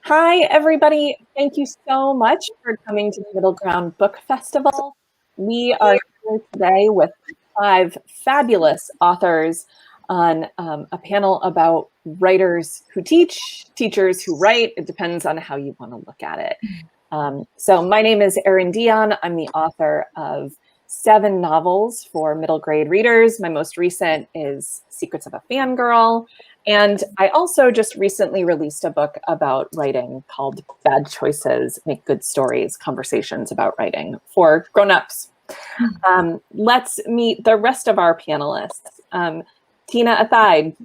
Hi, everybody. Thank you so much for coming to the Middle Ground Book Festival. We are here today with 5 fabulous authors on a panel about writers who teach, teachers who write. It depends on how you want to look at it. So my name is Erin Dion. I'm the author of 7 novels for middle grade readers. My most recent is Secrets of a Fangirl. And I also just recently released a book about writing called Bad Choices Make Good Stories, Conversations about Writing for grown-ups. Let's meet the rest of our panelists. Tina Athaide,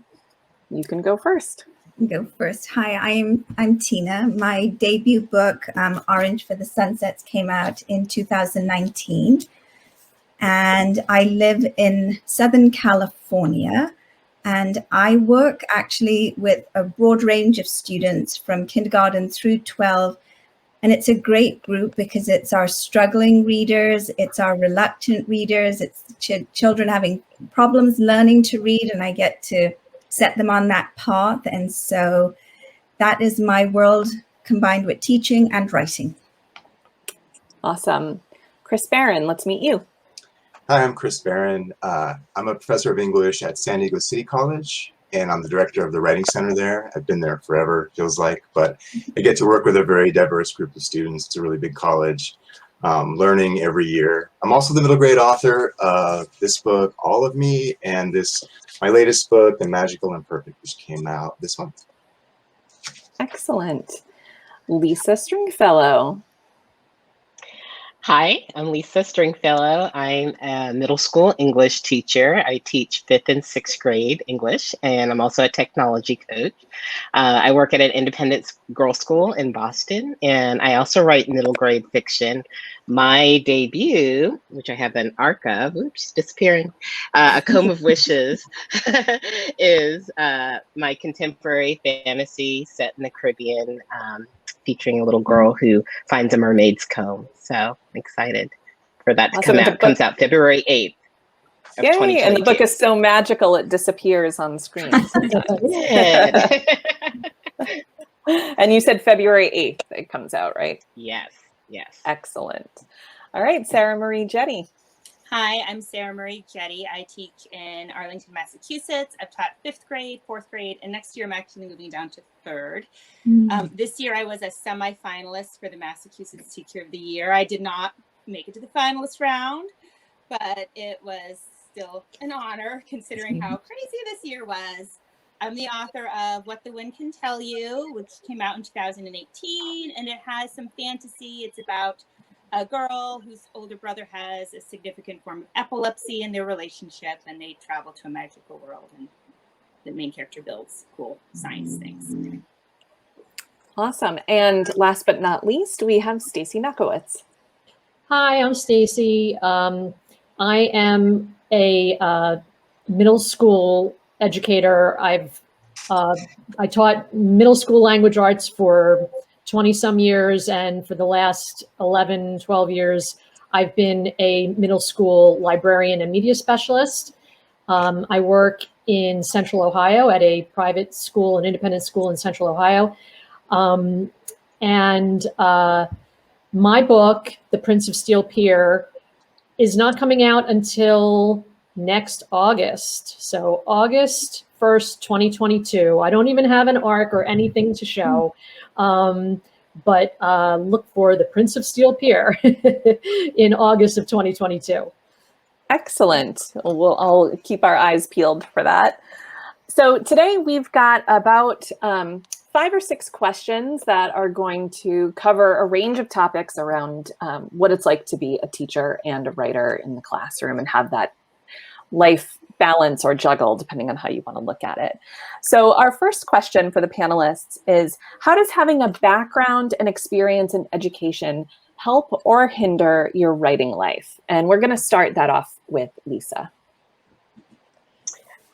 you can go first. Go first. Hi, I'm Tina. My debut book, Orange for the Sunsets, came out in 2019. And I live in Southern California. And I work actually with a broad range of students from kindergarten through 12. And it's a great group because it's our struggling readers, it's our reluctant readers, it's children having problems learning to read, and I get to set them on that path. And so that is my world combined with teaching and writing. Awesome. Chris Barron, let's meet you. Hi, I'm Chris Barron. I'm a professor of English at San Diego City College, and I'm the director of the Writing Center there. I've been there forever, feels like, but I get to work with a very diverse group of students. It's a really big college, learning every year. I'm also the middle grade author of this book, All of Me, and my latest book, The Magical Imperfect, which came out this month. Excellent. Lisa Stringfellow. Hi, I'm Lisa Stringfellow. I'm a middle school English teacher. I teach 5th and 6th grade English, and I'm also a technology coach. I work at an independent girls' school in Boston, and I also write middle grade fiction. My debut, which I have an arc of, oops, disappearing, A Comb of Wishes, is my contemporary fantasy set in the Caribbean, featuring a little girl who finds a mermaid's comb. So I'm excited for that to come out. It comes out February 8th of 2022. And the book is so magical it disappears on screen sometimes. And you said February 8th it comes out, right? Yes, yes. Excellent. All right, Sarah Marie Jette. Hi, I'm Sarah Marie Jette. I teach in Arlington, Massachusetts. I've taught 5th grade, 4th grade, and next year I'm actually moving down to 3rd. This year I was a semi-finalist for the Massachusetts Teacher of the Year. I did not make it to the finalist round, but it was still an honor considering how crazy this year was. I'm the author of What the Wind Can Tell You, which came out in 2018, and it has some fantasy. It's about a girl whose older brother has a significant form of epilepsy in their relationship, and they travel to a magical world, and the main character builds cool science things. Awesome. And last but not least, we have Stacy Nockowitz. Hi, I'm Stacy. I am a middle school educator. I taught middle school language arts for 20 some years, and for the last 11, 12 years, I've been a middle school librarian and media specialist. I work in Central Ohio at a private school, an independent school in Central Ohio. My book, The Prince of Steel Pier, is not coming out until next August. So August 1st, 2022. I don't even have an arc or anything to show. But look for The Prince of Steel Pier in August of 2022. Excellent. We'll all keep our eyes peeled for that. So today we've got about 5 or 6 questions that are going to cover a range of topics around what it's like to be a teacher and a writer in the classroom and have that life balance or juggle, depending on how you want to look at it. So our first question for the panelists is, how does having a background and experience in education help or hinder your writing life? And we're going to start that off with Lisa.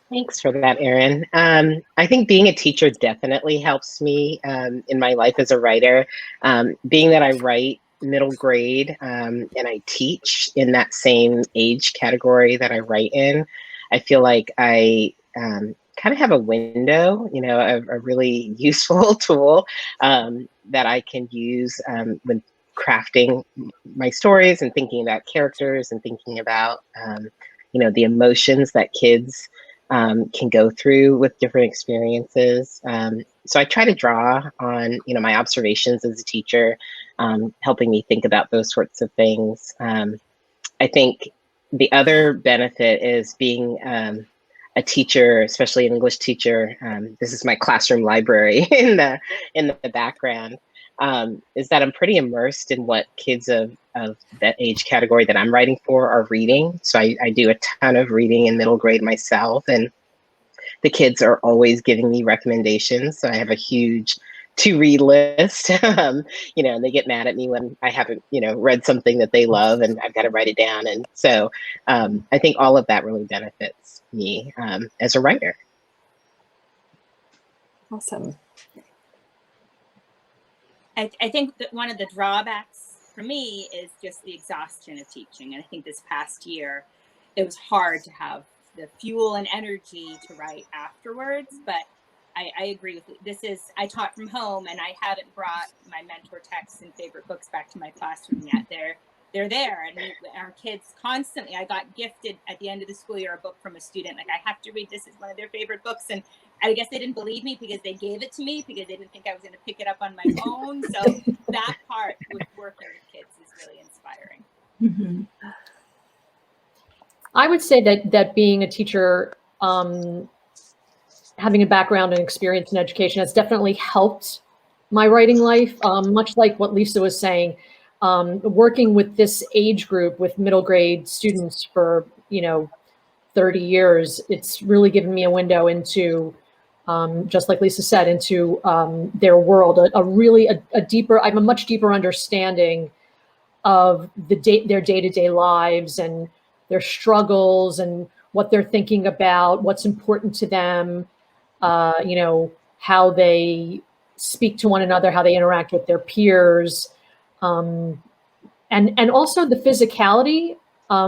Thanks for that, Erin. I think being a teacher definitely helps me in my life as a writer. Being that I write middle grade and I teach in that same age category that I write in, I feel like I kind of have a window, you know, a really useful tool that I can use when crafting my stories and thinking about characters and thinking about, you know, the emotions that kids can go through with different experiences. So I try to draw on, you know, my observations as a teacher, helping me think about those sorts of things. I think the other benefit is being a teacher, especially an English teacher. This is my classroom library in the background. Is that I'm pretty immersed in what kids of that age category that I'm writing for are reading. So I do a ton of reading in middle grade myself, and the kids are always giving me recommendations. So I have a huge to-read list, you know, and they get mad at me when I haven't, you know, read something that they love, and I've got to write it down. And so I think all of that really benefits me as a writer. Awesome. I think that one of the drawbacks for me is just the exhaustion of teaching. And I think this past year, it was hard to have the fuel and energy to write afterwards. But I agree with you. I taught from home, and I haven't brought my mentor texts and favorite books back to my classroom yet. They're there, and our kids constantly, I got gifted at the end of the school year a book from a student, like, I have to read this, is one of their favorite books. And I guess they didn't believe me because they gave it to me because they didn't think I was going to pick it up on my own. So that part with working with kids is really inspiring. Mm-hmm. I would say that being a teacher, having a background and experience in education has definitely helped my writing life. Much like what Lisa was saying, working with this age group, with middle grade students for, you know, 30 years, it's really given me a window into, just like Lisa said, into their world, a deeper, I have a much deeper understanding of their day-to-day lives and their struggles and what they're thinking about, what's important to them, you know, how they speak to one another, how they interact with their peers, and also the physicality,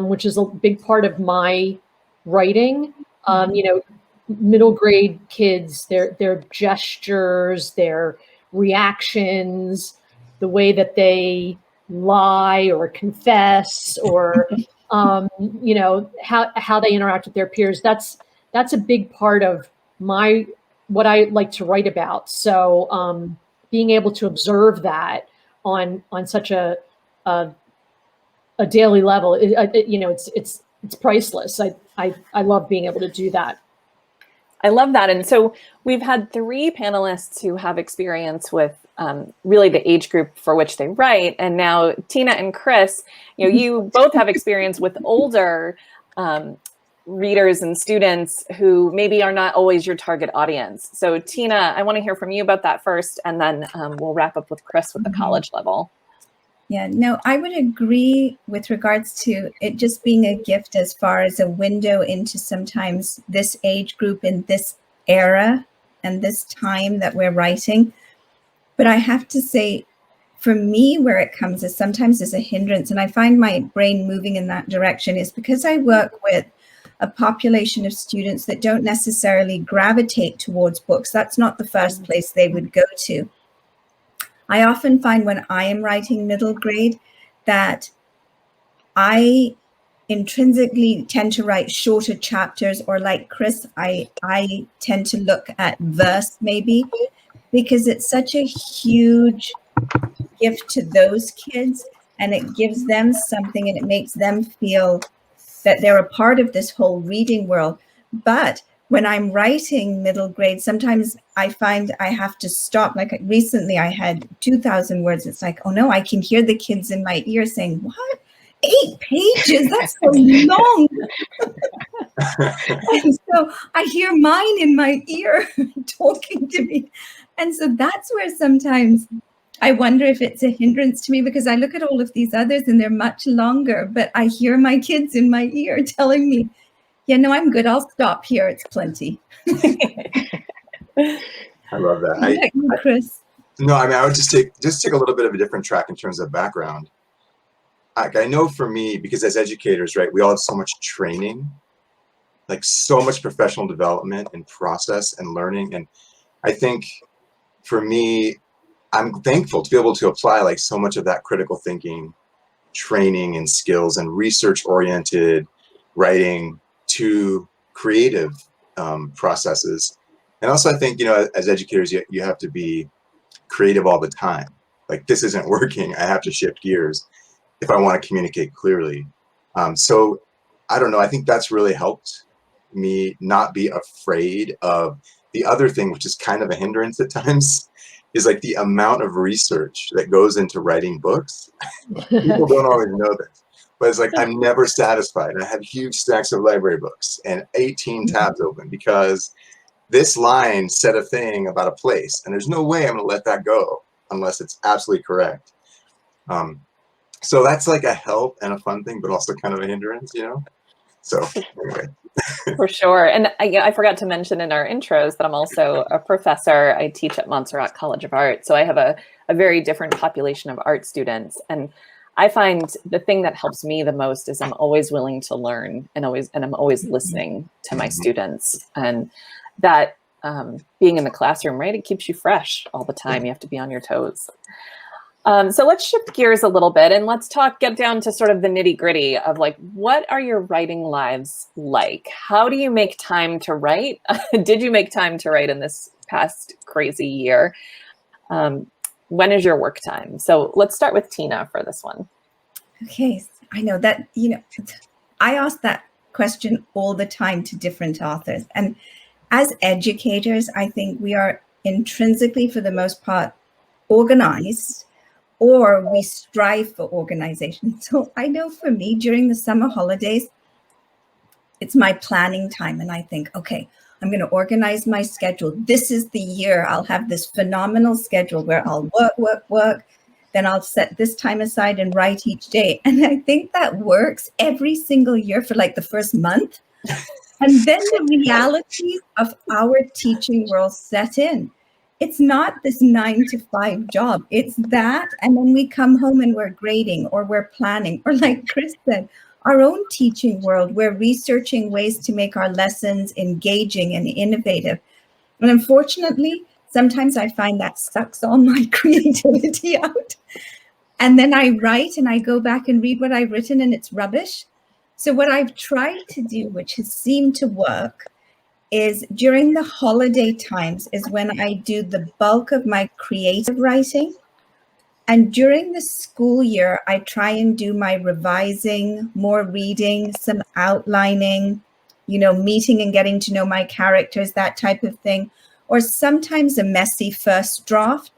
which is a big part of my writing. You know, middle grade kids, their gestures, their reactions, the way that they lie or confess, or you know, how they interact with their peers. That's a big part of what I like to write about. So being able to observe that on such a daily level, you know, it's priceless. I love being able to do that. I love that. And so we've had 3 panelists who have experience with really the age group for which they write. And now Tina and Chris, you know, you both have experience with older readers and students who maybe are not always your target audience. So Tina, I want to hear from you about that first, and then we'll wrap up with Chris with the college level. Yeah, no, I would agree with regards to it just being a gift as far as a window into sometimes this age group in this era and this time that we're writing. But I have to say, for me, where it comes is sometimes as a hindrance, and I find my brain moving in that direction, is because I work with a population of students that don't necessarily gravitate towards books. That's not the first place they would go to. I often find when I am writing middle grade that I intrinsically tend to write shorter chapters, or like Chris, I tend to look at verse maybe, because it's such a huge gift to those kids, and it gives them something, and it makes them feel that they're a part of this whole reading world. But when I'm writing middle grade, sometimes I find I have to stop. Like recently I had 2,000 words. It's like, oh no, I can hear the kids in my ear saying, what? 8 pages? That's so long. And so I hear mine in my ear talking to me. And so that's where sometimes I wonder if it's a hindrance to me, because I look at all of these others and they're much longer, but I hear my kids in my ear telling me, yeah, no, I'm good. I'll stop here. It's plenty. I love that. Chris? No, I mean, I would just take a little bit of a different track in terms of background. I know for me, because as educators, right, we all have so much training. like so much professional development and process and learning. And I think for me, I'm thankful to be able to apply like so much of that critical thinking training and skills and research oriented writing to creative processes. And also I think, you know, as educators, you have to be creative all the time. Like, this isn't working, I have to shift gears if I want to communicate clearly. So I don't know, I think that's really helped me not be afraid of the other thing, which is kind of a hindrance at times, is like the amount of research that goes into writing books. People don't always know this, but it's like I'm never satisfied. I have huge stacks of library books and 18 tabs open because this line said a thing about a place, and there's no way I'm going to let that go unless it's absolutely correct. So that's like a help and a fun thing, but also kind of a hindrance, you know? So anyway. For sure. And I forgot to mention in our intros that I'm also a professor. I teach at Montserrat College of Art. So I have a very different population of art students. And I find the thing that helps me the most is I'm always willing to learn and I'm always listening to my students. And that being in the classroom, right? It keeps you fresh all the time. You have to be on your toes. So let's shift gears a little bit and let's get down to sort of the nitty gritty of like, what are your writing lives like? How do you make time to write? Did you make time to write in this past crazy year? When is your work time? So let's start with Tina for this one. Okay, I know that, you know, I ask that question all the time to different authors. And as educators, I think we are intrinsically, for the most part, organized, or we strive for organization. So I know for me, during the summer holidays, it's my planning time. And I think, okay, I'm going to organize my schedule. This is the year I'll have this phenomenal schedule where I'll work. Then I'll set this time aside and write each day. And I think that works every single year for like the first month. And then the realities of our teaching world set in. It's not this 9-to-5 job. It's that. And then we come home and we're grading or we're planning, or like Chris said, our own teaching world, we're researching ways to make our lessons engaging and innovative. And unfortunately, sometimes I find that sucks all my creativity out. And then I write and I go back and read what I've written and it's rubbish. So what I've tried to do, which has seemed to work, is during the holiday times is when I do the bulk of my creative writing. And during the school year, I try and do my revising, more reading, some outlining, you know, meeting and getting to know my characters, that type of thing. Or sometimes a messy first draft.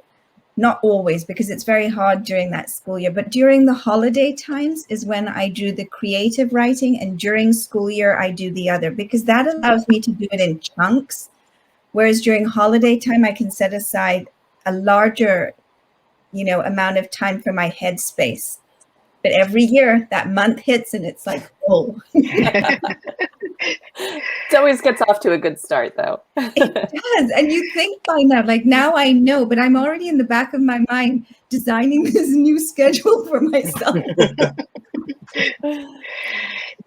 Not always, because it's very hard during that school year, but during the holiday times is when I do the creative writing, and during school year, I do the other, because that allows me to do it in chunks. Whereas during holiday time, I can set aside a larger, you know, amount of time for my headspace. But every year that month hits and it's like, oh. It always gets off to a good start, though. It does. And you think by now, like now I know, but I'm already in the back of my mind designing this new schedule for myself.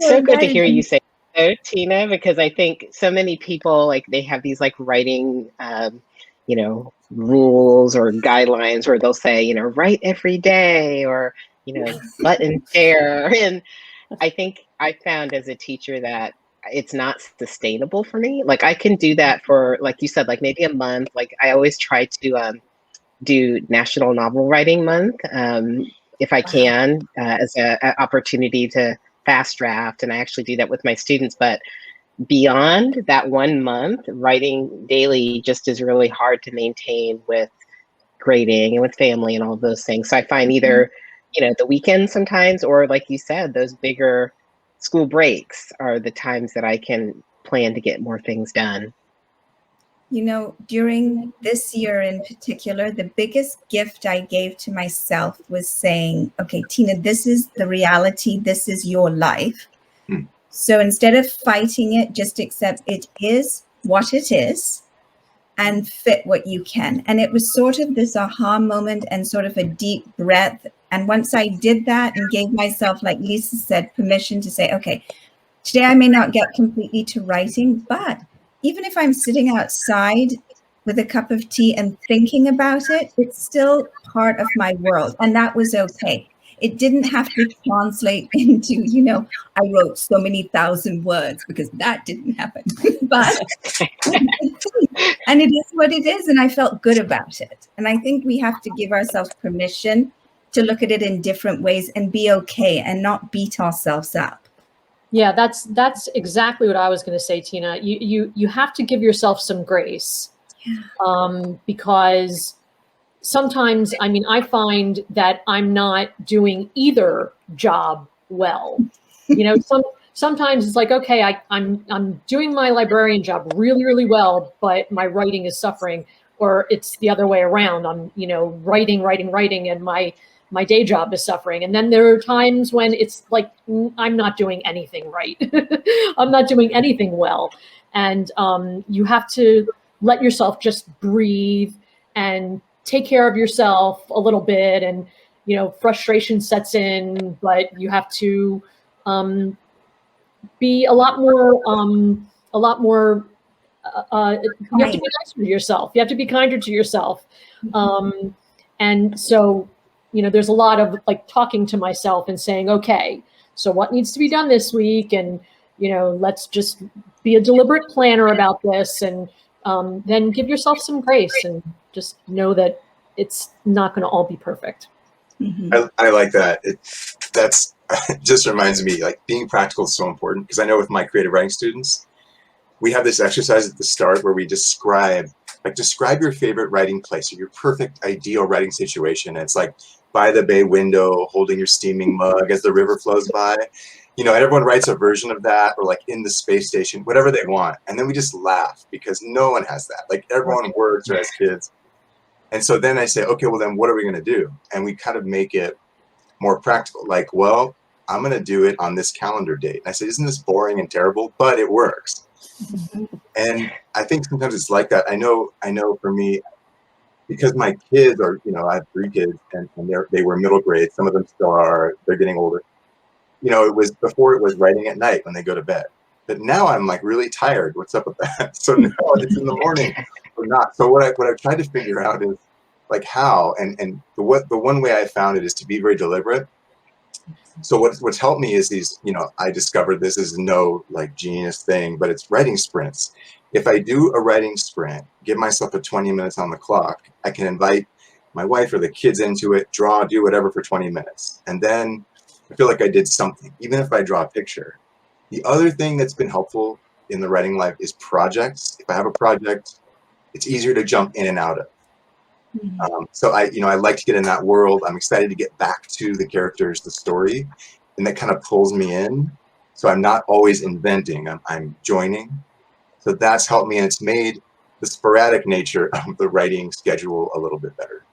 So good to hear you say so, Tina, because I think so many people, like, they have these like writing, you know, rules or guidelines where they'll say, you know, write every day, or, you know, button share. And I think I found as a teacher that it's not sustainable for me. Like, I can do that for, like you said, like maybe a month. Like, I always try to do National Novel Writing Month if I can, as an opportunity to fast draft. And I actually do that with my students. But beyond that 1 month, writing daily just is really hard to maintain with grading and with family and all of those things. So I find either, you know, the weekends sometimes, or like you said, those bigger school breaks are the times that I can plan to get more things done. You know, during this year in particular, the biggest gift I gave to myself was saying, okay, Tina, this is the reality. This is your life. So instead of fighting it, just accept it is what it is and fit what you can. And it was sort of this aha moment and sort of a deep breath. And once I did that and gave myself, like Lisa said, permission to say, okay, Today I may not get completely to writing, but even if I'm sitting outside with a cup of tea and thinking about it, it's still part of my world. And that was okay. It didn't have to translate into, I wrote so many thousand words, because that didn't happen. But and it is what it is. And I felt good about it. And I think we have to give ourselves permission to look at it in different ways and be okay and not beat ourselves up. Yeah, that's exactly what I was going to say, Tina. You have to give yourself some grace, because sometimes, I mean, I find that I'm not doing either job well. Sometimes it's like, okay, I'm doing my librarian job really, really well, but my writing is suffering, or it's the other way around. I'm, writing, and my day job is suffering. And then there are times when it's like, I'm not doing anything right. I'm not doing anything well. And you have to let yourself just breathe and take care of yourself a little bit. And, frustration sets in, but you have to be a lot more, you have to be nicer to yourself. You have to be kinder to yourself. And so, there's a lot of like talking to myself and saying, okay, so what needs to be done this week? And, let's just be a deliberate planner about this, and then give yourself some grace and just know that it's not going to all be perfect. I like that. That's just reminds me, like, being practical is so important, because I know with my creative writing students, we have this exercise at the start where we describe your favorite writing place or your perfect ideal writing situation. And it's like by the bay window, holding your steaming mug as the river flows by. And everyone writes a version of that, or like in the space station, whatever they want. And then we just laugh because no one has that. Like, everyone works or has kids. And so then I say, okay, well then what are we going to do? And we kind of make it more practical. Like, well, I'm going to do it on this calendar date. And I say, isn't this boring and terrible? But it works. And I think sometimes it's like that. I know for me, because my kids are, I have 3 kids, and they were middle grade. Some of them still are. They're getting older. It was before, it was writing at night when they go to bed. But now I'm like really tired. What's up with that? So now it's in the morning or not. So what I've tried to figure out is like how, and the one way I found it is to be very deliberate. So what's helped me is these, I discovered this is no like genius thing, but it's writing sprints. If I do a writing sprint, give myself a 20 minutes on the clock, I can invite my wife or the kids into it, draw, do whatever for 20 minutes. And then I feel like I did something, even if I draw a picture. The other thing that's been helpful in the writing life is projects. If I have a project, it's easier to jump in and out of. So I like to get in that world. I'm excited to get back to the characters, the story, and that kind of pulls me in. So I'm not always inventing, I'm joining. So that's helped me, and it's made the sporadic nature of the writing schedule a little bit better.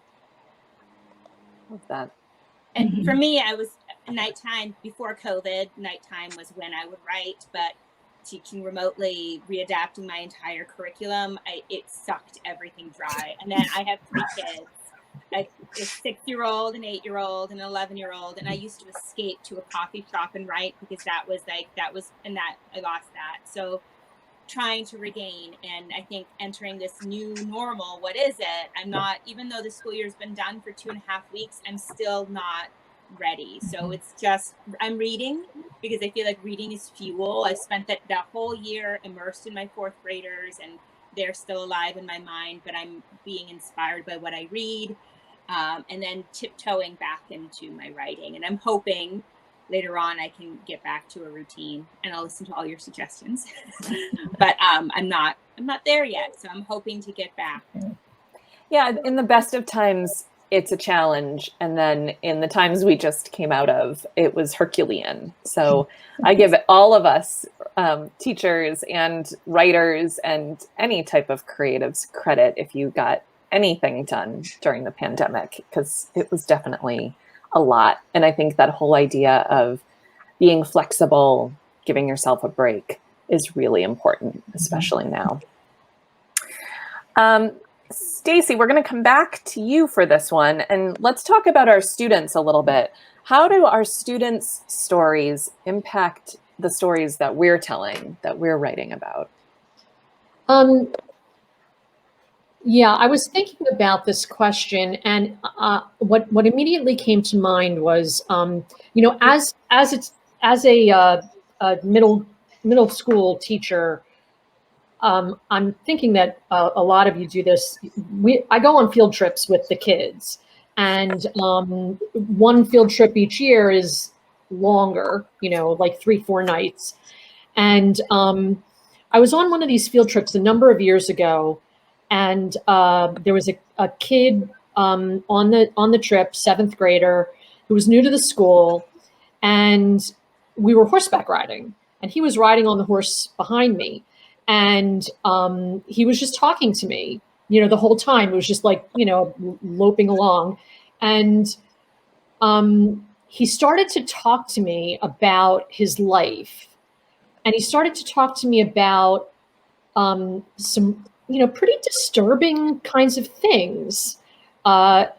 Love that. And for me, I was nighttime before COVID. Nighttime was when I would write, but teaching remotely, readapting my entire curriculum, it sucked everything dry. And then I have 3 kids, a 6-year-old, an 8-year-old, and an 11-year-old. And I used to escape to a coffee shop and write, because I lost that. So trying to regain, and I think entering this new normal, what is it? I'm not, even though the school year's been done for 2.5 weeks, I'm still not ready. So it's just, I'm reading because I feel like reading is fuel. I spent that whole year immersed in my 4th graders, and they're still alive in my mind, but I'm being inspired by what I read, and then tiptoeing back into my writing. And I'm hoping later on I can get back to a routine, and I'll listen to all your suggestions. But I'm not there yet, so I'm hoping to get back. Yeah, in the best of times, it's a challenge. And then in the times we just came out of, it was Herculean. So I give all of us, teachers and writers and any type of creatives, credit if you got anything done during the pandemic, because it was definitely a lot. And I think that whole idea of being flexible, giving yourself a break is really important, especially now. Stacy, we're going to come back to you for this one, and let's talk about our students a little bit. How do our students' stories impact the stories that we're telling, that we're writing about? Yeah, I was thinking about this question, and what immediately came to mind was, as a middle school teacher, I'm thinking that a lot of you do this. I go on field trips with the kids, and one field trip each year is longer, like 3-4 nights. And I was on one of these field trips a number of years ago, and there was a kid on the trip, 7th grader, who was new to the school, and we were horseback riding, and he was riding on the horse behind me, and he was just talking to me, the whole time. It was just like, loping along, and he started to talk to me about his life, and he started to talk to me about some pretty disturbing kinds of things, about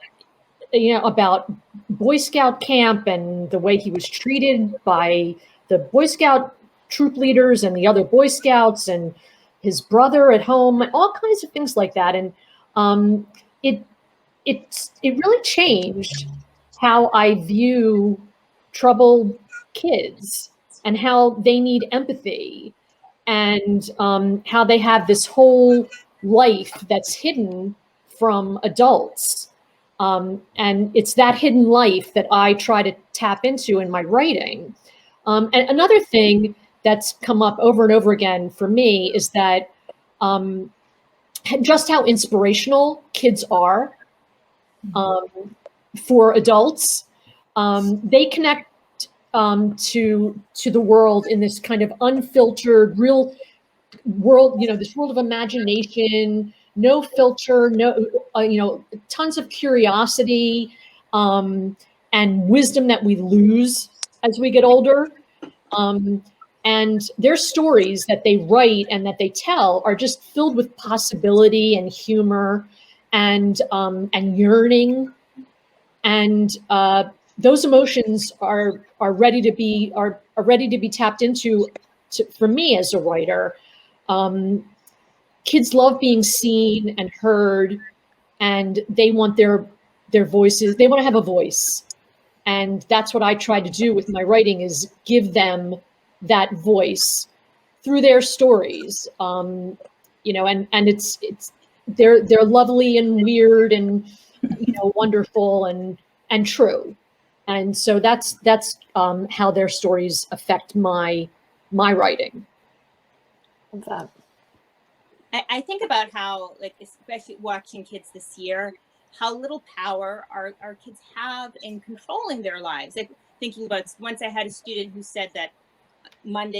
Boy Scout camp and the way he was treated by the Boy Scout troop leaders and the other Boy Scouts, and his brother at home, and all kinds of things like that. And it really changed how I view troubled kids and how they need empathy, and how they have this whole life that's hidden from adults. And it's that hidden life that I try to tap into in my writing. And another thing that's come up over and over again for me is that just how inspirational kids are for adults. They connect to the world in this kind of unfiltered, real world, this world of imagination, no filter, no, tons of curiosity and wisdom that we lose as we get older. And their stories that they write and that they tell are just filled with possibility and humor and yearning, and those emotions are ready to be tapped into. For me as a writer, kids love being seen and heard, and they want their voices. They want to have a voice, and that's what I try to do with my writing, is give them that voice through their stories. And it's they're lovely and weird and wonderful and true. And so that's how their stories affect my writing. Love that. I think about how, like, especially watching kids this year, how little power our kids have in controlling their lives. Like, thinking about, once I had a student who said that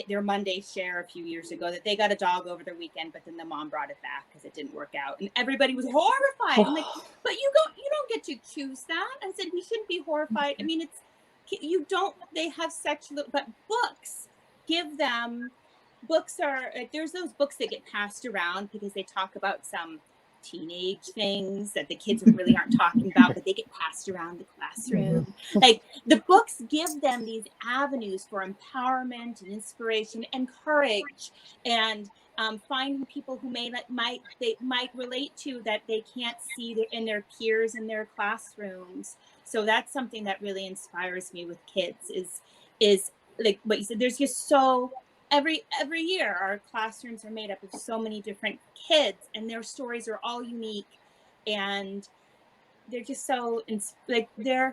their Monday share a few years ago, that they got a dog over the weekend, but then the mom brought it back because it didn't work out, and everybody was horrified. I'm like, but you don't get to choose that. I said, we shouldn't be horrified. I mean, they have such little, but books give them. Books are, there's those books that get passed around because they talk about some teenage things that the kids really aren't talking about, but they get passed around the classroom. Like, the books give them these avenues for empowerment and inspiration and courage, and finding people who might relate to, that they can't see in their peers in their classrooms. So that's something that really inspires me with kids, is like what you said. There's just so. Every year, our classrooms are made up of so many different kids, and their stories are all unique, and they're just so, like, they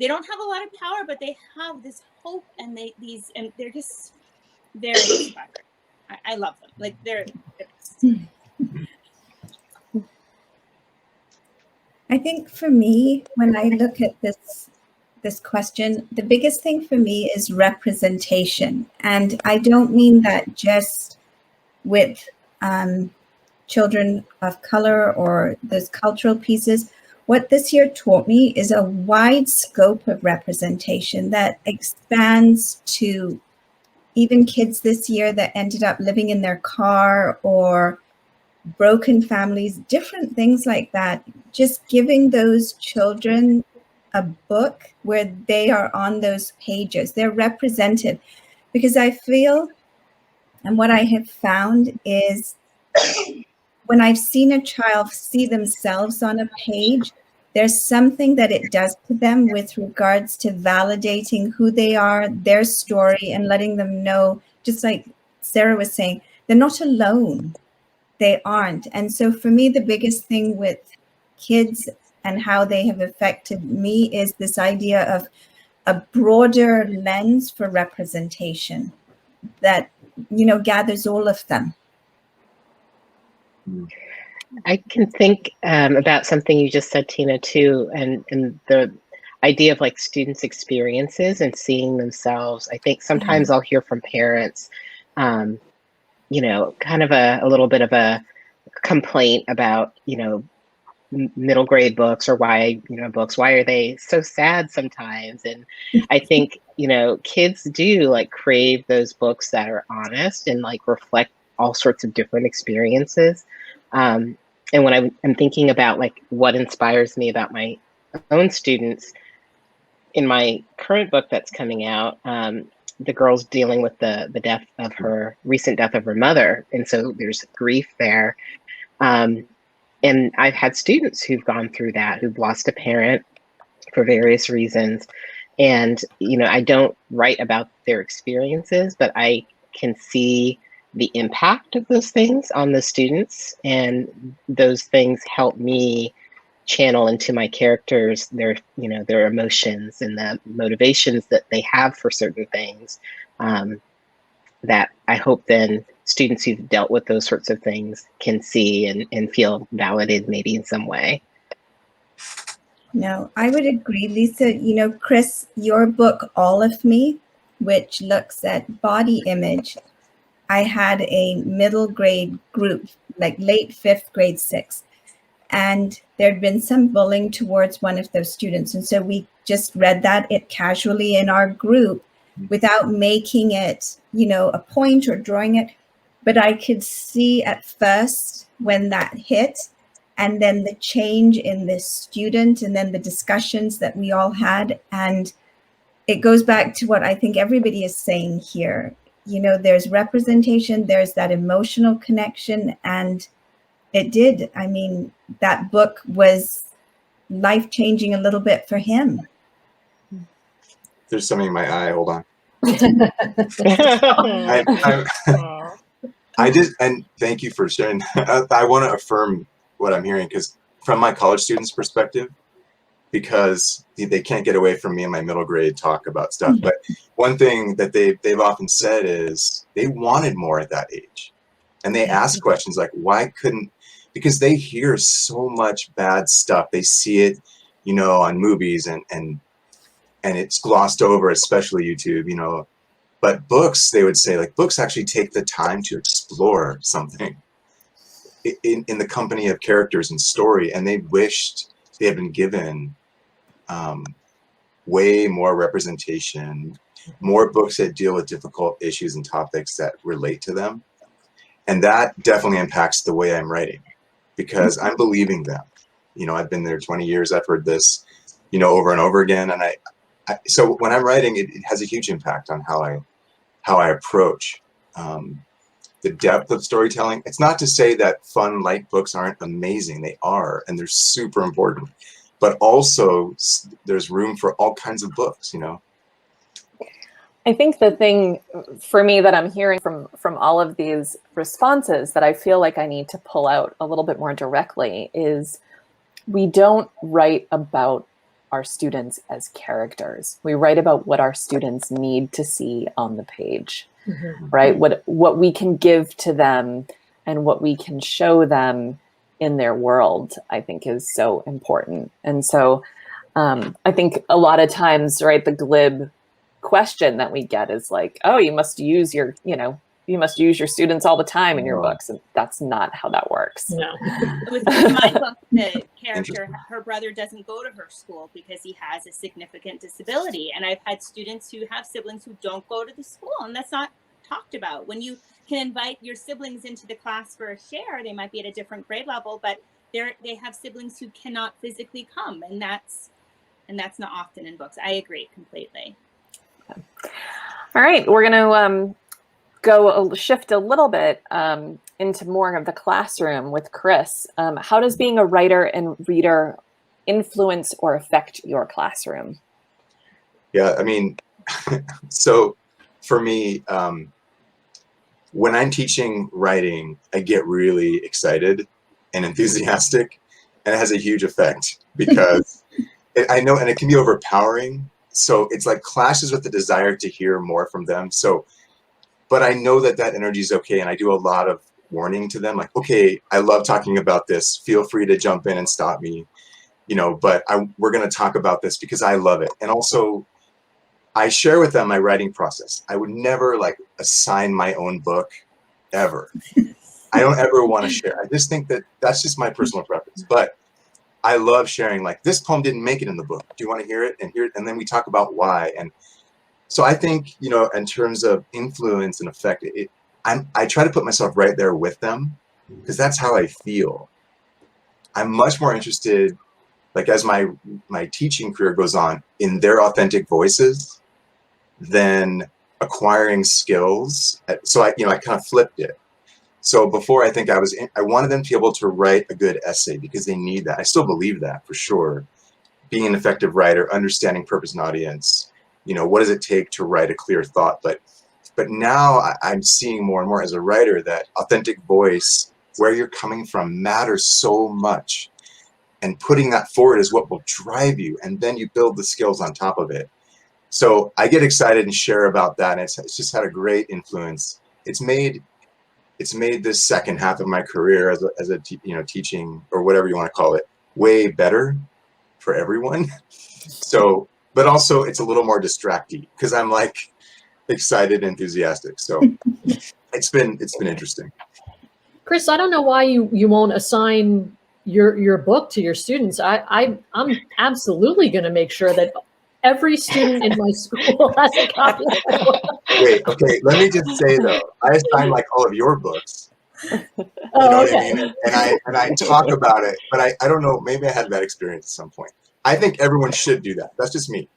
don't have a lot of power, but they have this hope, and they're just very inspiring. I love them. Like, they're I think for me, when I look at this question, the biggest thing for me is representation. And I don't mean that just with children of color or those cultural pieces. What this year taught me is a wide scope of representation that expands to even kids this year that ended up living in their car, or broken families, different things like that. Just giving those children a book where they are on those pages, they're represented. because I feel, and what I have found is when I've seen a child see themselves on a page, there's something that it does to them with regards to validating who they are, their story, and letting them know, just like Sarah was saying, they're not alone. They aren't. And so for me, the biggest thing with kids and how they have affected me is this idea of a broader lens for representation that, gathers all of them. I can think about something you just said, Tina, too, and the idea of like students' experiences and seeing themselves. I think sometimes I'll hear from parents, kind of a little bit of a complaint about, middle grade books, or why are they so sad sometimes? And I think, kids do like crave those books that are honest and like reflect all sorts of different experiences. And when I'm thinking about like what inspires me about my own students, in my current book that's coming out, the girl's dealing with the recent death of her mother. And so there's grief there. And I've had students who've gone through that, who've lost a parent for various reasons. And, I don't write about their experiences, but I can see the impact of those things on the students. And those things help me channel into my characters their emotions and the motivations that they have for certain things, that I hope then students who've dealt with those sorts of things can see and feel validated maybe in some way. No, I would agree, Lisa. Chris, your book, All of Me, which looks at body image, I had a middle grade group, like late 5th grade, 6th, and there'd been some bullying towards one of those students. And so we just read that casually in our group without making it, a point or drawing it. But I could see at first when that hit, and then the change in the student, and then the discussions that we all had. And it goes back to what I think everybody is saying here. There's representation, there's that emotional connection, and it did. I mean, that book was life-changing a little bit for him. There's something in my eye. Hold on. I did, and thank you for sharing. I want to affirm what I'm hearing, because from my college students' perspective, because they can't get away from me and my middle grade talk about stuff. But one thing that they've often said is they wanted more at that age, and they ask questions like, why couldn't? Because they hear so much bad stuff. They see it, on movies, and it's glossed over, especially YouTube, But books, they would say, like, books actually take the time to explore something in the company of characters and story, and they wished they had been given way more representation, more books that deal with difficult issues and topics that relate to them. And that definitely impacts the way I'm writing, because I'm believing them. I've been there 20 years. I've heard this, over and over again. And so when I'm writing, it has a huge impact on how I approach the depth of storytelling. It's not to say that fun, light books aren't amazing. They are, and they're super important. But also, there's room for all kinds of books, I think the thing for me that I'm hearing from all of these responses that I feel like I need to pull out a little bit more directly is we don't write about our students as characters. We write about what our students need to see on the page, right? What we can give to them and what we can show them in their world, I think is so important. And so I think a lot of times, right, the glib question that we get is like, oh, you must use your students all the time in your books. And that's not how that works. No. With my book, the character, her brother doesn't go to her school because he has a significant disability. And I've had students who have siblings who don't go to the school, and that's not talked about. When you can invite your siblings into the class for a share, they might be at a different grade level, but they have siblings who cannot physically come. And that's not often in books. I agree completely. All right, we're going to shift a little bit into more of the classroom with Chris. How does being a writer and reader influence or affect your classroom? Yeah, I mean, so for me, when I'm teaching writing, I get really excited and enthusiastic, and it has a huge effect because I know, and it can be overpowering. So it's like clashes with the desire to hear more from them. So, but I know that that energy is okay, and I do a lot of warning to them, like, okay, I love talking about this. Feel free to jump in and stop me, but we're going to talk about this because I love it. And also, I share with them my writing process. I would never like assign my own book ever. I don't ever want to share. I just think that that's just my personal preference. But I love sharing, like, this poem didn't make it in the book. Do you want to hear it? And then we talk about why. And so I think, in terms of influence and effect, I try to put myself right there with them because that's how I feel. I'm much more interested, like, as my teaching career goes on, in their authentic voices than acquiring skills. So I kind of flipped it. So before, I think I wanted them to be able to write a good essay because they need that. I still believe that for sure. Being an effective writer, understanding purpose and audience, what does it take to write a clear thought? But now I'm seeing more and more as a writer that authentic voice, where you're coming from, matters so much. And putting that forward is what will drive you. And then you build the skills on top of it. So I get excited and share about that. And it's just had a great influence. It's made this second half of my career as a teaching, or whatever you want to call it, way better for everyone. So, but also it's a little more distracting because I'm like excited and enthusiastic. So it's been interesting. Chris, I don't know why you won't assign your book to your students. I'm absolutely going to make sure that every student in my school has a copy of my book. Wait, okay, let me just say though, I assign like all of your books. You know what I mean? And I talk about it, but I don't know, maybe I had that experience at some point. I think everyone should do that. That's just me.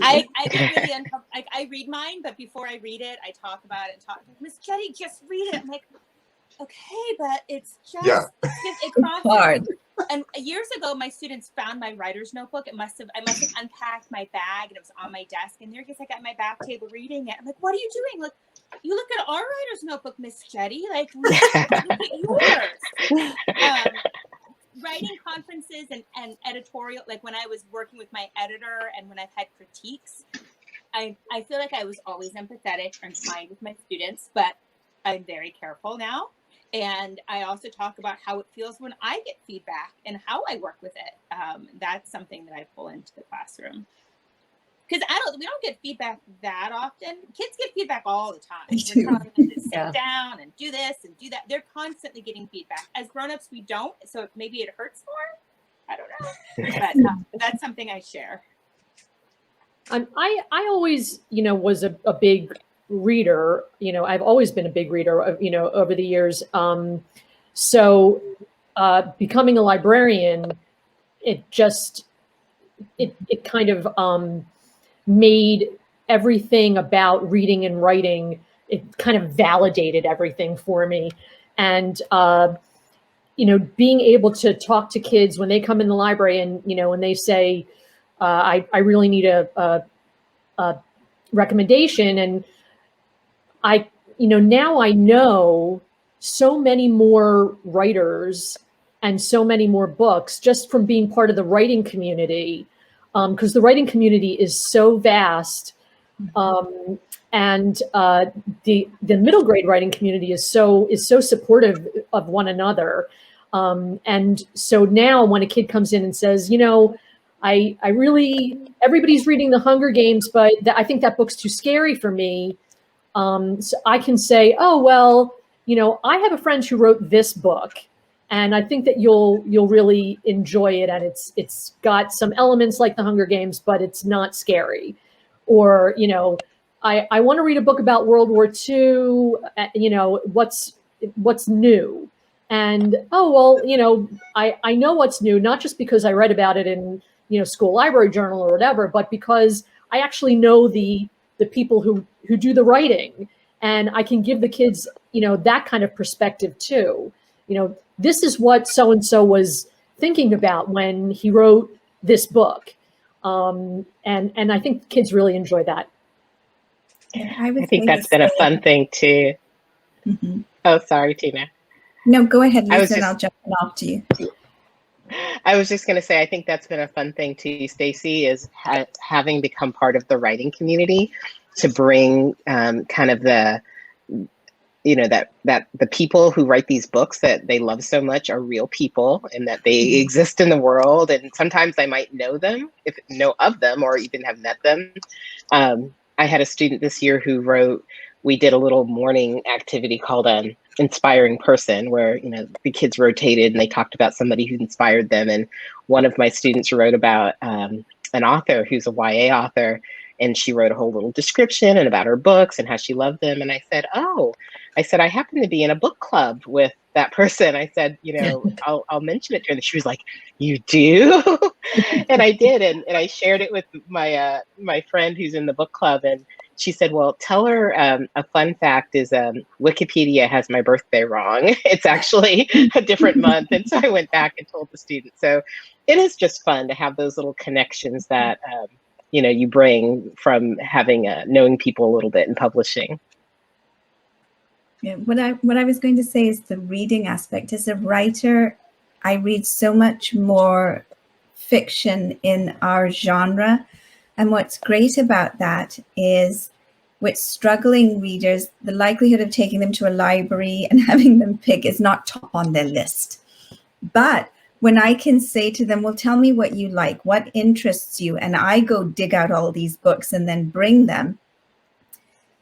I get really uncomfortable. Like, I read mine, but before I read it, I talk about it and talk. Miss Jette, just read it. I'm like, okay, but it's just it crosses. Hard. And years ago, my students found my writer's notebook. I must have unpacked my bag, and it was on my desk. And there it is, I got my back table reading it. I'm like, what are you doing? Look, you look at our writer's notebook, Miss Jette. Like, look at yours. Writing conferences and editorial, like when I was working with my editor and when I've had critiques, I feel like I was always empathetic and kind with my students, but I'm very careful now. And I also talk about how it feels when I get feedback and how I work with it. That's something that I pull into the classroom. Because we don't get feedback that often. Kids get feedback all the time. We're telling them to sit down and do this and do that. They're constantly getting feedback. As grown-ups, we don't. So maybe it hurts more. I don't know. But that's something I share. I always, was a big reader. I've always been a big reader, over the years. So becoming a librarian, it kind of made everything about reading and writing, it kind of validated everything for me. And, being able to talk to kids when they come in the library and, when they say, I really need a recommendation. And now I know so many more writers and so many more books just from being part of the writing community. Because the writing community is so vast, and the middle grade writing community is so supportive of one another, and so now when a kid comes in and says, I really, everybody's reading The Hunger Games, but I think that book's too scary for me. So I can say, oh well, I have a friend who wrote this book. And I think that you'll really enjoy it, and it's got some elements like The Hunger Games, but it's not scary. Or I want to read a book about World War II. What's new? And oh well, I know what's new, not just because I read about it in school library journal or whatever, but because I actually know the the people who do the writing, and I can give the kids, that kind of perspective too. This is what so and so was thinking about when he wrote this book, and I think kids really enjoy that. I think that's been a fun thing too. Mm-hmm. Oh, sorry, Tina. No, go ahead, Lisa, and I'll jump off to you. I was just going to say, I think that's been a fun thing too, Stacy, is having become part of the writing community to bring kind of the, that the people who write these books that they love so much are real people and that they exist in the world. And sometimes I might know them, know of them, or even have met them. I had a student this year who wrote, we did a little morning activity called Inspiring Person, where the kids rotated and they talked about somebody who inspired them. And one of my students wrote about an author who's a YA author, and she wrote a whole little description and about her books and how she loved them. And I said, I happen to be in a book club with that person. I said, I'll mention it to her. And she was like, you do? And I did. And I shared it with my my friend who's in the book club. And she said, well, tell her a fun fact is Wikipedia has my birthday wrong. It's actually a different month. And so I went back and told the student. So it is just fun to have those little connections that, you bring from having knowing people a little bit in publishing. Yeah, what I was going to say is the reading aspect. As a writer, I read so much more fiction in our genre. And what's great about that is with struggling readers, the likelihood of taking them to a library and having them pick is not top on their list. But when I can say to them, well, tell me what you like, what interests you, and I go dig out all these books and then bring them,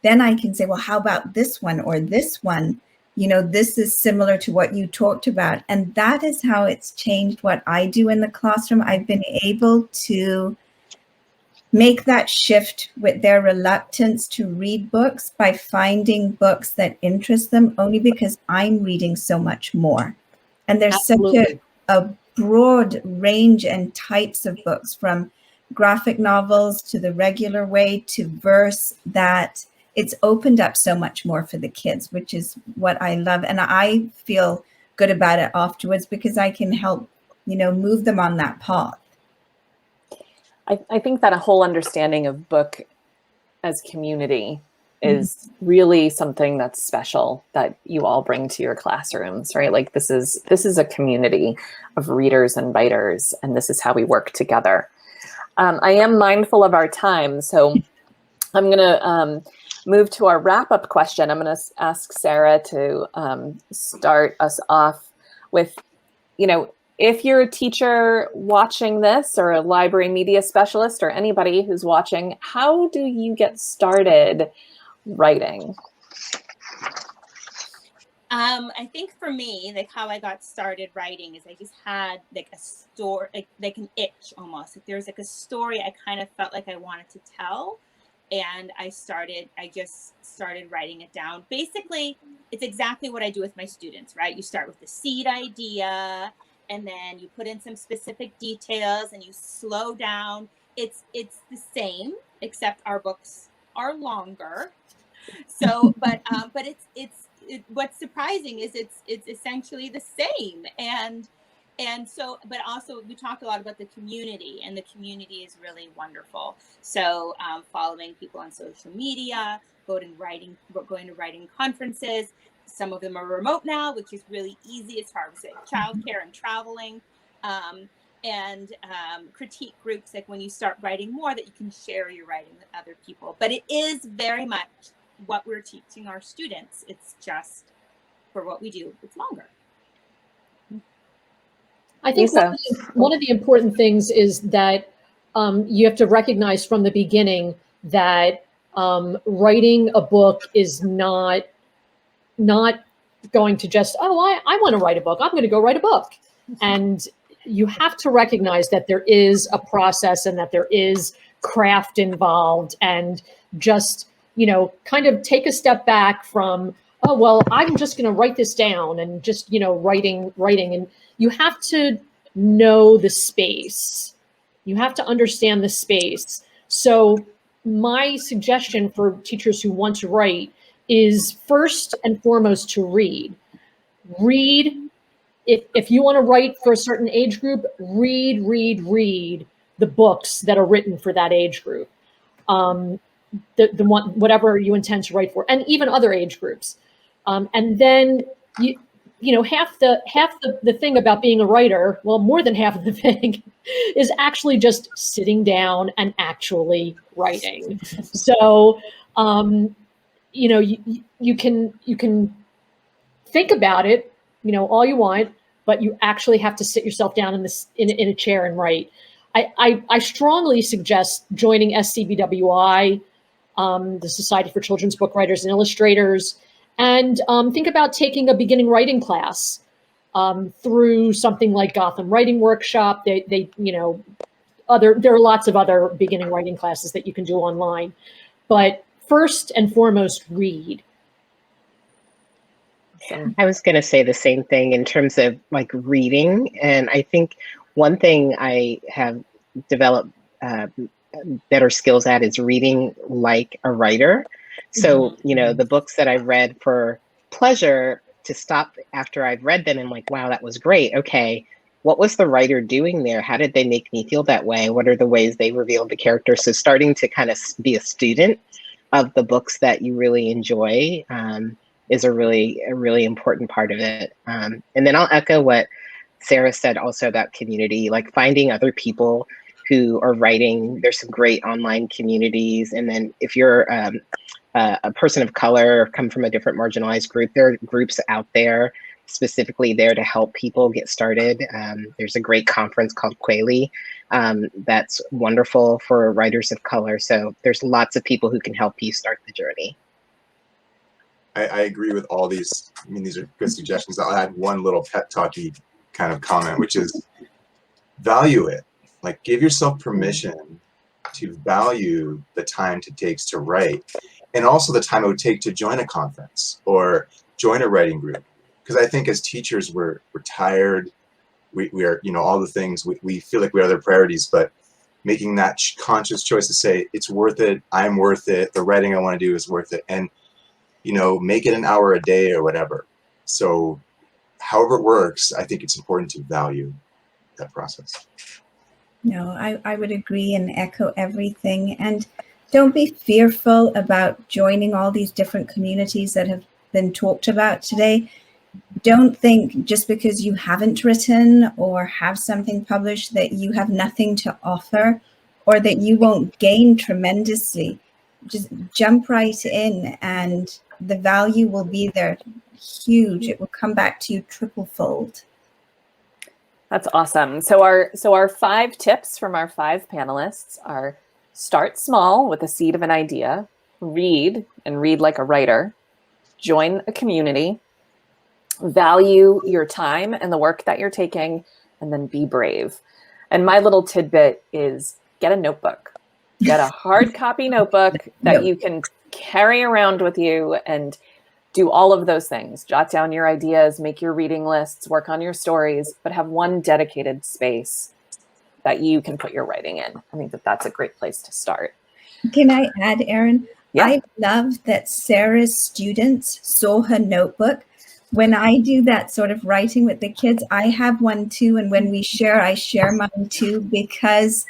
then I can say, well, how about this one or this one? This is similar to what you talked about. And that is how it's changed what I do in the classroom. I've been able to make that shift with their reluctance to read books by finding books that interest them, only because I'm reading so much more. And there's Absolutely. such a broad range and types of books, from graphic novels to the regular way to verse, that it's opened up so much more for the kids, which is what I love. And I feel good about it afterwards because I can help, move them on that path. I think that a whole understanding of book as community is really something that's special that you all bring to your classrooms, right? Like this is a community of readers and writers, and this is how we work together. I am mindful of our time, so I'm going to move to our wrap-up question. I'm going to ask Sarah to start us off with, if you're a teacher watching this, or a library media specialist, or anybody who's watching, how do you get started writing? I think for me, like how I got started writing is I just had like a story, like an itch almost. Like there was like a story I kind of felt like I wanted to tell. And I just started writing it down. Basically, it's exactly what I do with my students, right? You start with the seed idea, and then you put in some specific details and you slow down. It's the same, except our books are longer. So, but what's surprising is it's essentially the same. And so, but also we talk a lot about the community, and the community is really wonderful. So following people on social media, going to writing conferences. Some of them are remote now, which is really easy as far as childcare and traveling. And critique groups, like when you start writing more, that you can share your writing with other people. But it is very much what we're teaching our students. It's just for what we do, it's longer. I think one of the important things is that you have to recognize from the beginning that writing a book is not going to just, I want to write a book, I'm going to go write a book. And you have to recognize that there is a process and that there is craft involved, and just, kind of take a step back from, oh, well, I'm just going to write this down and just, writing. And you have to know the space. You have to understand the space. So my suggestion for teachers who want to write is first and foremost to read. Read. If you want to write for a certain age group, read the books that are written for that age group. The one, whatever you intend to write for, and even other age groups. And then you know, half the thing about being a writer, well, more than half of the thing, is actually just sitting down and actually writing. So, you know, you can think about it, you know, all you want, but you actually have to sit yourself down in a chair and write. I strongly suggest joining SCBWI, the Society for Children's Book Writers and Illustrators, and think about taking a beginning writing class through something like Gotham Writing Workshop. They you know, there are lots of other beginning writing classes that you can do online, but first and foremost, read. I was going to say the same thing in terms of like reading. And I think one thing I have developed better skills at is reading like a writer. So, you know, the books that I've read for pleasure, to stop after I've read them and like, wow, that was great. Okay, what was the writer doing there? How did they make me feel that way? What are the ways they revealed the character? So starting to kind of be a student of the books that you really enjoy is a really important part of it. And then I'll echo what Sarah said also about community, like finding other people who are writing. There's some great online communities. And then if you're a person of color or come from a different marginalized group, there are groups out there specifically there to help people get started. There's a great conference called Quayle that's wonderful for writers of color. So there's lots of people who can help you start the journey. I agree with all these. I mean, these are good suggestions. I'll add one little pep talky kind of comment, which is value it. Like, give yourself permission to value the time it takes to write, and also the time it would take to join a conference or join a writing group. Because I think as teachers, we're tired. We are, you know, all the things, we feel like we have other priorities, but making that conscious choice to say, it's worth it, I'm worth it, the writing I want to do is worth it. And you know, make it an hour a day or whatever. So however it works, I think it's important to value that process. No, I would agree and echo everything. And don't be fearful about joining all these different communities that have been talked about today. Don't think just because you haven't written or have something published that you have nothing to offer or that you won't gain tremendously. Just jump right in and the value will be there, huge. It will come back to you triple-fold. That's awesome. So our 5 tips from our 5 panelists are: start small with the seed of an idea, read and read like a writer, join a community, value your time and the work that you're taking, and then be brave. And my little tidbit is get a notebook. Get a hard copy notebook that you can carry around with you and do all of those things. Jot down your ideas, make your reading lists, work on your stories, but have one dedicated space that you can put your writing in. I think that that's a great place to start. Can I add, Erin? Yeah. I love that Sarah's students saw her notebook. When I do that sort of writing with the kids, I have one too. And when we share, I share mine too, because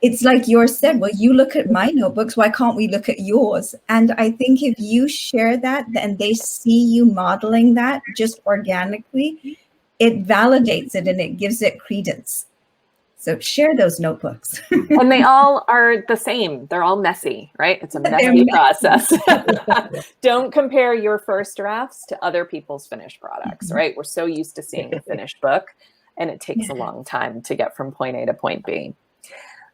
it's like yours said, well, you look at my notebooks, why can't we look at yours? And I think if you share that and they see you modeling that just organically, it validates it and it gives it credence. So share those notebooks. And they all are the same. They're all messy, right? It's a messy process. Don't compare your first drafts to other people's finished products, right? We're so used to seeing a finished book, and it takes a long time to get from point A to point B.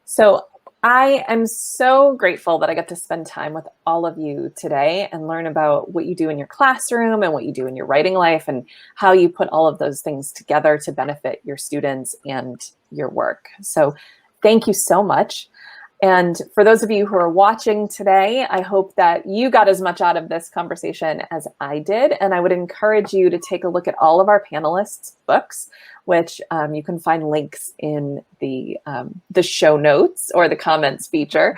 So I am so grateful that I got to spend time with all of you today and learn about what you do in your classroom and what you do in your writing life and how you put all of those things together to benefit your students and your work. So thank you so much. And for those of you who are watching today, I hope that you got as much out of this conversation as I did. And I would encourage you to take a look at all of our panelists' books, which you can find links in the show notes or the comments feature.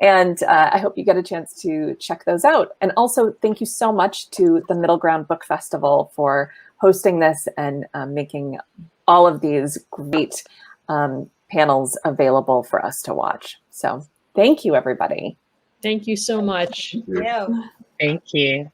And I hope you get a chance to check those out. And also, thank you so much to the Middle Ground Book Festival for hosting this and making all of these great panels available for us to watch. So thank you, everybody. Thank you so much. Thank you. Thank you.